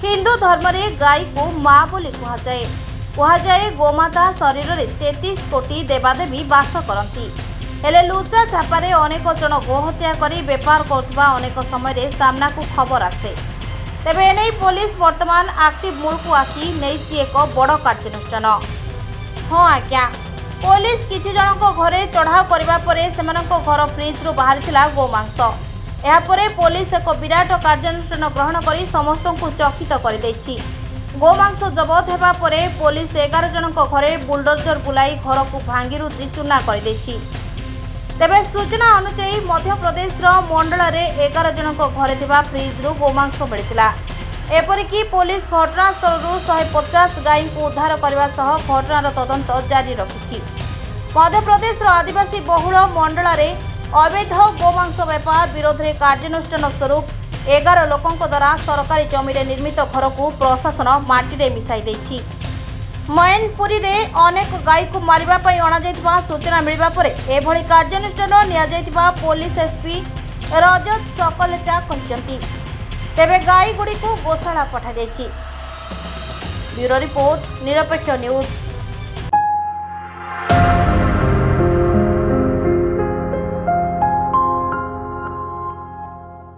हिंदू धर्म में गाई को माँ बोली कहुए गोमाता शरीर में 33 कोटी देवादेवी बास करती हेले लुचा छापारे अनेक जन गोहत्या करी बेपार करुवा अनेक समय सामना को खबर आसे तेबे एने पुलिस वर्तमान एक्टिव मोड को आसी नहीं एक बड़ कार्यानुष्ठान। हाँ आज्ञा पुलिस किछि जनक घरे चढ़ाऊ करबा परे सेमानक घर फ्रिज रु बाहरिथिला गोमांस। यापरे पुलिस एक विराट कार्यानुष्ठान ग्रहण करी समस्त को चकित कर दैछि। गोमांस जबत हेबा परे पुलिस 11 जनक घरे बुलडोजर बुलाई घर को भांगी रुची चूना कर दैछि। तेबे सूचना अनुसार मध्य प्रदेश मंडल में 11 जनक घरे थिबा फ्रिज रु गोमांस मिलता। एपरिकी पुलिस घटनास्थल 150 गाई को उद्धार करने सह घटनार तदंत जारी रखिछि। मध्य प्रदेश आदिवासी बहुल मंडल में अवैध गोमांस व्यापार विरोध में कार्यानुष्ठान स्वरूप 11 लोकों द्वारा सरकारी जमी में निर्मित घर को प्रशासन माटी मिसाई देछि। मैनपुरी में अनेक गाई को मारिबापई अणाଯାଇଥିବା सूचना मिलवा पर एभली कार्यानुष्ठान नियाଯାଇଥିବା पुलिस एसपी रजत सकलेचा कहते। तेबे गाई गुड़ी को गोशाला पठा जायछि। ब्यूरो रिपोर्ट निरपेक्ष न्यूज।